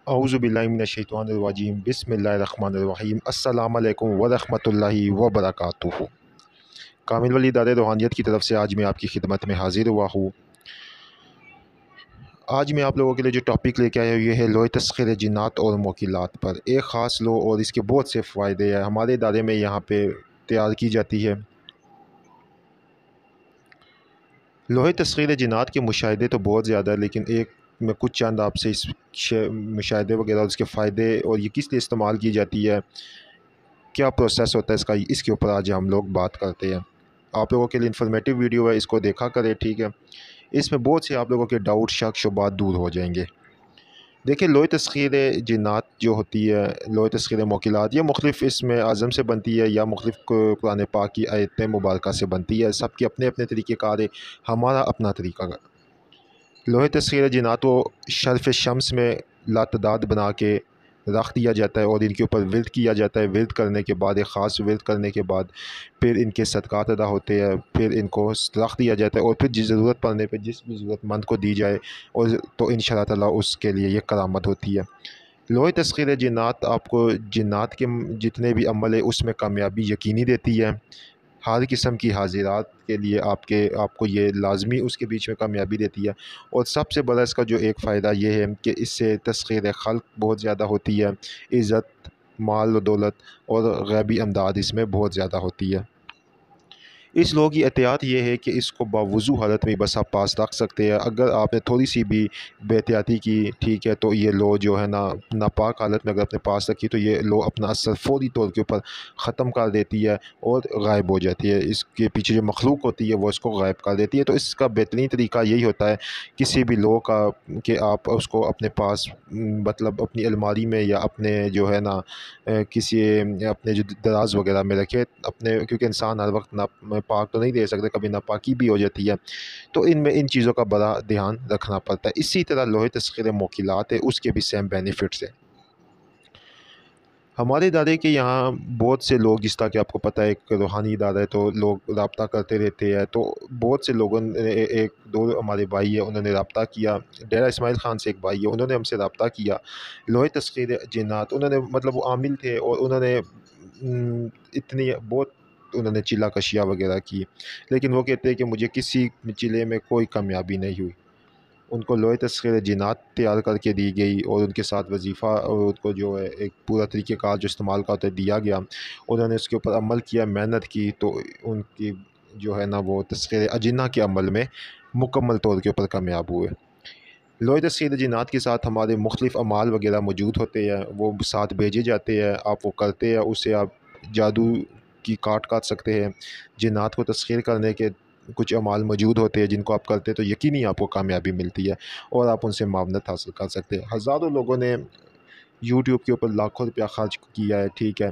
अऊज़ु बिल्लाहि मिनश्शैतानिर्रजीम बिस्मिल्लाहिर्रहमानिर्रहीम अस्सलामु अलैकुम वरहमतुल्लाहि वबरकातुहू। कामिल वली दाद रूहानियत की तरफ से आज मैं आपकी खिदमत में हाजिर हुआ हूँ। आज मैं आप लोगों के लिए जो टॉपिक लेके आया हूँ ये है लोहे तस्ख़ीर जिन्नात और मोकिलात पर एक ख़ास लो और इसके बहुत से फ़ायदे हैं। हमारे इदारे में यहाँ पे तैयार की जाती है। लोहे तस्ख़ीर जिन्नात के मुशाहिदे तो बहुत ज़्यादा है, लेकिन एक मैं कुछ चंद आपसे इस मुशाहिदे वगैरह और इसके फ़ायदे और ये किस लिए इस्तेमाल की जाती है, क्या प्रोसेस होता है इसका, इसके ऊपर आज हम लोग बात करते हैं। आप लोगों के लिए इन्फॉर्मेटिव वीडियो है, इसको देखा करें, ठीक है। इसमें बहुत से आप लोगों के डाउट शक शुबात दूर हो जाएंगे। देखिए, लोहे तस्ख़ीर जिन्नात जो होती है, लोहे तस्ख़ीर मोकिलात, ये मुख्तलिफ़ इसमें आज़म से बनती है या मुख्तलिफ़ कुरान पाक की आयत मुबारक से बनती है। सबके अपने अपने तरीक़ेकार है, हमारा अपना तरीका। लोहे तस्ख़ीर जिन्नात को शर्फ़ शम्स में लातदाद बना के रख दिया जाता है और इनके ऊपर विर्द किया जाता है। विर्द करने के बाद, एक ख़ास विर्द करने के बाद फिर इनके सदक़ात अदा होते हैं, फिर इनको रख दिया जाता है और फिर जिस ज़रूरत पड़ने पे जिस भी ज़रूरतमंद को दी जाए और तो इंशाअल्लाह ताला उसके लिए ये करामत होती है। लोहे तस्ख़ीर जिन्नात आपको जिन्नात के जितने भी अमल है उसमें कामयाबी यकीनी देती है। हर किस्म की हाज़िरात के लिए आपको ये लाज़मी उसके बीच में कामयाबी देती है। और सबसे बड़ा इसका जो एक फ़ायदा ये है कि इससे तस्ख़ीर खल्क़ बहुत ज़्यादा होती है। इज़्ज़त, माल व दौलत और ग़ैबी अमदाद इसमें बहुत ज़्यादा होती है। इस लो की एहतियात ये है कि इसको बावुज़ू हालत में बस आप पास रख सकते हैं। अगर आपने थोड़ी सी भी बेहतियाती की, ठीक है, तो ये लो जो है ना, नापाक हालत में अगर अपने पास रखी तो ये लो अपना असर फ़ौरी तौर के ऊपर ख़त्म कर देती है और गायब हो जाती है। इसके पीछे जो मखलूक होती है वो इसको गायब कर देती है। तो इसका बेहतरीन तरीका यही होता है किसी भी लो का कि आप उसको अपने पास मतलब अपनी अलमारी में या अपने जो है ना किसी अपने जो दराज वगैरह में रखें अपने, क्योंकि इंसान हर वक्त ना पाक तो नहीं दे सकते, कभी नापाकी भी हो जाती है। तो इनमें इन चीज़ों का बड़ा ध्यान रखना पड़ता है। इसी तरह लोहे तस्ख़ीर मोकिलात है, उसके भी सेम बेनिफिट्स हैं। हमारे इदारे के यहाँ बहुत से लोग, जिस तरह कि आपको पता है एक रूहानी इदारा है तो लोग रब्ता करते रहते हैं। तो बहुत से लोगों ने एक दो हमारे भाई है उन्होंने रब्ता किया। डेरा इस्माइल ख़ान से एक भाई है, उन्होंने हमसे रब्ता किया। लोहे तस्ख़ीर जिन्नात उन्होंने मतलब वो आमिल थे और उन्होंने इतनी बहुत उन्होंने चिल्ला कशिया वगैरह की, लेकिन वो कहते हैं कि मुझे किसी चिल्ले में कोई कामयाबी नहीं हुई। उनको लोहे तस्ख़ीर जिन्नात तैयार करके दी गई और उनके साथ वजीफ़ा और उनको जो है एक पूरा तरीक़ेकार जो इस्तेमाल का होता है दिया गया। उन्होंने उसके ऊपर अमल किया, मेहनत की, तो उनकी जो है ना वो तस्ख़ीर अजिन्ना के अमल में मुकम्मल तौर के ऊपर कामयाब हुए। लोहे तस्ख़ीर जिन्नात के साथ हमारे मुख्तलिफ़ अमाल वगैरह मौजूद होते हैं, वो साथ भेजे जाते हैं। आप वो करते हैं, उससे आप जादू की काट सकते हैं। जिन्नात को तस्ख़ीर करने के कुछ अमाल मौजूद होते हैं जिनको आप करते हैं तो यकीनी आपको कामयाबी मिलती है और आप उनसे मावनत हासिल कर सकते हैं। हज़ारों लोगों ने यूट्यूब के ऊपर लाखों रुपया खर्च किया है, ठीक है,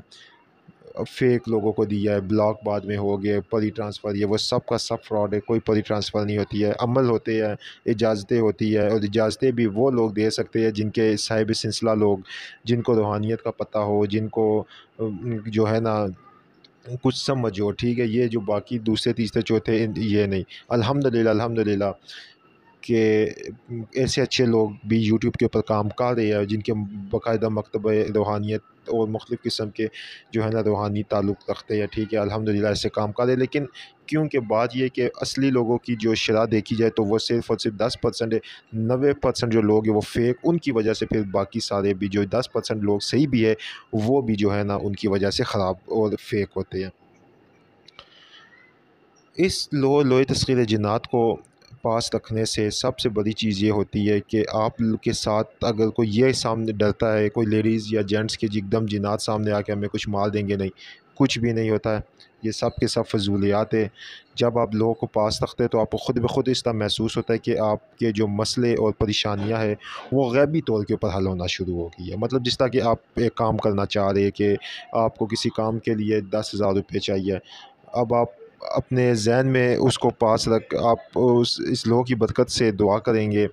फेक लोगों को दिया है, ब्लॉक बाद में हो गए, परी ट्रांसफ़र, ये वो सब का सब फ्रॉड है। कोई परी ट्रांसफ़र नहीं होती है, अमल होते हैं, इजाज़तें होती है और इजाज़तें भी वो लोग दे सकते हैं जिनके साहिब सिलसिला लोग, जिनको रूहानियत का पता हो, जिनको जो है ना कुछ समझो, ठीक है। ये जो बाकी दूसरे तीसरे चौथे ये नहीं। अल्हम्दुलिल्लाह अल्हम्दुलिल्लाह कि ऐसे अच्छे लोग भी यूट्यूब के ऊपर काम कर रहे हैं जिनके बाकायदा मकतब रूहानियत और मुख्तलिफ़ किस्म के जो है ना रूहानी ताल्लुक़ रखते हैं, ठीक है। अल्हम्दुलिल्लाह ऐसे काम कर रहे हैं, लेकिन क्योंकि बात ये है कि असली लोगों की जो शरह देखी जाए तो वो सिर्फ़ और सिर्फ 10% है। 90% जो लोग हैं वो फ़ेक, उनकी वजह से फिर बाकी सारे भी जो 10% लोग सही भी है वो भी जो है ना उनकी वजह से ख़राब और फ़ेक होते हैं। इस लोहे तस्ख़ीर जिन्नात को पास रखने से सबसे बड़ी चीज़ ये होती है कि आप के साथ अगर कोई ये सामने डरता है, कोई लेडीज़ या जेंट्स के एकदम जिन्नात सामने आके हमें कुछ मार देंगे, नहीं, कुछ भी नहीं होता है। ये सब के सब फ़ज़ूलियात है। जब आप लोगों को पास रखते हैं तो आपको ख़ुद ब ख़ुद इस तरह महसूस होता है कि आपके जो मसले और परेशानियाँ हैं वो ग़ैबी तौर के ऊपर हल होना शुरू हो गई है। मतलब जिस तरह कि आप एक काम करना चाह रहे हैं कि आपको किसी काम के लिए 10,000 रुपये चाहिए। अब आप अपने ज़हन में उसको पास रख आप उस इस लो की बरकत से दुआ करेंगे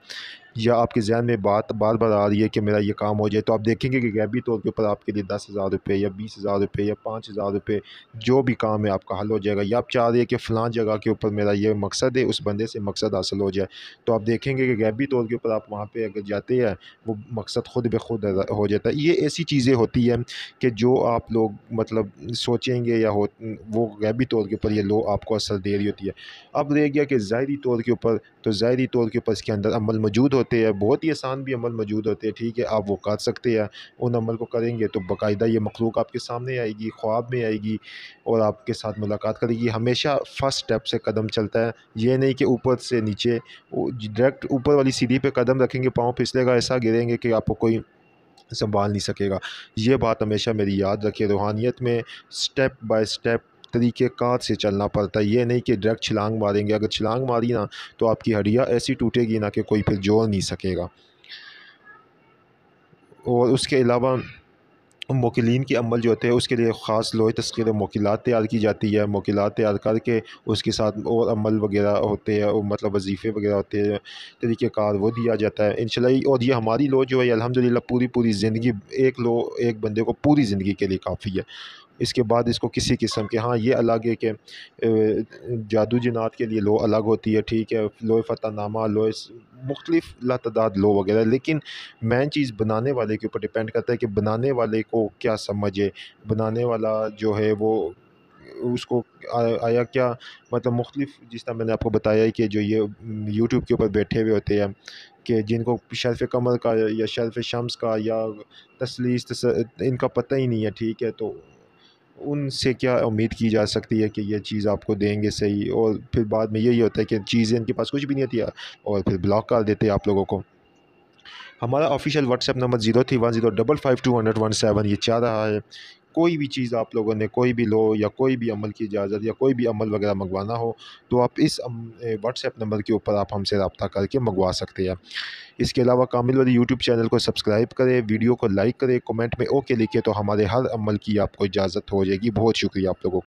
یا آپ کے ذہن میں بات بار بار آ رہی ہے کہ میرا یہ کام ہو جائے، تو آپ دیکھیں گے کہ غیبی طور کے اوپر آپ کے لیے 10,000 روپے یا 20,000 روپے یا 5,000 روپے جو بھی کام ہے آپ کا حل ہو جائے گا، یا آپ چاہ رہے ہیں کہ فلاں جگہ کے اوپر میرا یہ مقصد ہے، اس بندے سے مقصد حاصل ہو جائے، تو آپ دیکھیں گے کہ غیبی طور کے اوپر آپ وہاں پہ اگر جاتے ہیں وہ مقصد خود بخود ہو جاتا ہے۔ یہ ایسی چیزیں ہوتی ہیں کہ جو آپ لوگ مطلب سوچیں گے یا وہ غیبی طور کے اوپر یہ لو آپ کو اثر دے رہی ہوتی ہے۔ اب رہ گیا کہ ظاہری طور کے اوپر، تو ظاہری طور کے اوپر اس کے اندر عمل موجود ہوتے ہیں، بہت ہی آسان بھی عمل موجود ہوتے ہیں، ٹھیک ہے، آپ وہ کر سکتے ہیں، ان عمل کو کریں گے تو باقاعدہ یہ مخلوق آپ کے سامنے آئے گی، خواب میں آئے گی اور آپ کے ساتھ ملاقات کرے گی۔ ہمیشہ فرسٹ سٹیپ سے قدم چلتا ہے، یہ نہیں کہ اوپر سے نیچے ڈائریکٹ اوپر والی سیڑھی پہ قدم رکھیں گے، پاؤں پھسلے گا، ایسا گریں گے کہ آپ کو کوئی سنبھال نہیں سکے گا۔ یہ بات ہمیشہ میری یاد رکھے، روحانیت میں سٹیپ بائی سٹیپ طریقہ کار سے چلنا پڑتا ہے، یہ نہیں کہ ڈائریکٹ چھلانگ ماریں گے، اگر چھلانگ ماری نا تو آپ کی ہڈیاں ایسی ٹوٹے گی نا کہ کوئی پھر جوڑ نہیں سکے گا۔ اور اس کے علاوہ موکلین کے عمل جو ہوتے ہیں اس کے لیے خاص لوہے تسخیر موکلات تیار کی جاتی ہے، موکلات تیار کر کے اس کے ساتھ اور عمل وغیرہ ہوتے ہیں، اور مطلب وظیفے وغیرہ ہوتے ہیں، طریقہ کار وہ دیا جاتا ہے انشاءاللہ۔ اور یہ ہماری لو جو ہے الحمدللہ پوری زندگی، ایک لو ایک بندے کو پوری زندگی کے لیے کافی ہے، اس کے بعد اس کو کسی قسم کے، ہاں یہ الگ ہے کہ جادو جنات کے لیے لو الگ ہوتی ہے، ٹھیک ہے، لو فتح نامہ، لو مختلف لاتعداد لو وغیرہ، لیکن مین چیز بنانے والے کے اوپر ڈپینڈ کرتا ہے کہ بنانے والے کو کیا سمجھے، بنانے والا جو ہے وہ اس کو آیا کیا مطلب مختلف، جس طرح میں نے آپ کو بتایا ہے کہ جو یہ یوٹیوب کے اوپر بیٹھے ہوئے ہوتے ہیں کہ جن کو شرف قمر کا یا شرف شمس کا یا تسلیس ان کا پتہ ہی نہیں ہے، ٹھیک ہے، تو ان سے کیا امید کی جا سکتی ہے کہ یہ چیز آپ کو دیں گے صحیح، اور پھر بعد میں یہی ہوتا ہے کہ چیزیں ان کے پاس کچھ بھی نہیں ہوتی ہے اور پھر بلاک کر دیتے ہیں آپ لوگوں کو۔ ہمارا آفیشیل واٹس ایپ نمبر 0310552117 یہ چاہ رہا ہے، کوئی بھی چیز آپ لوگوں نے کوئی بھی لو یا کوئی بھی عمل کی اجازت یا کوئی بھی عمل وغیرہ منگوانا ہو تو آپ اس واٹس ایپ نمبر کے اوپر آپ ہم سے رابطہ کر کے منگوا سکتے ہیں۔ اس کے علاوہ کامل والی یوٹیوب چینل کو سبسکرائب کریں، ویڈیو کو لائک کریں، کمنٹ میں اوکے لکھیں تو ہمارے ہر عمل کی آپ کو اجازت ہو جائے گی۔ بہت شکریہ آپ لوگوں کو۔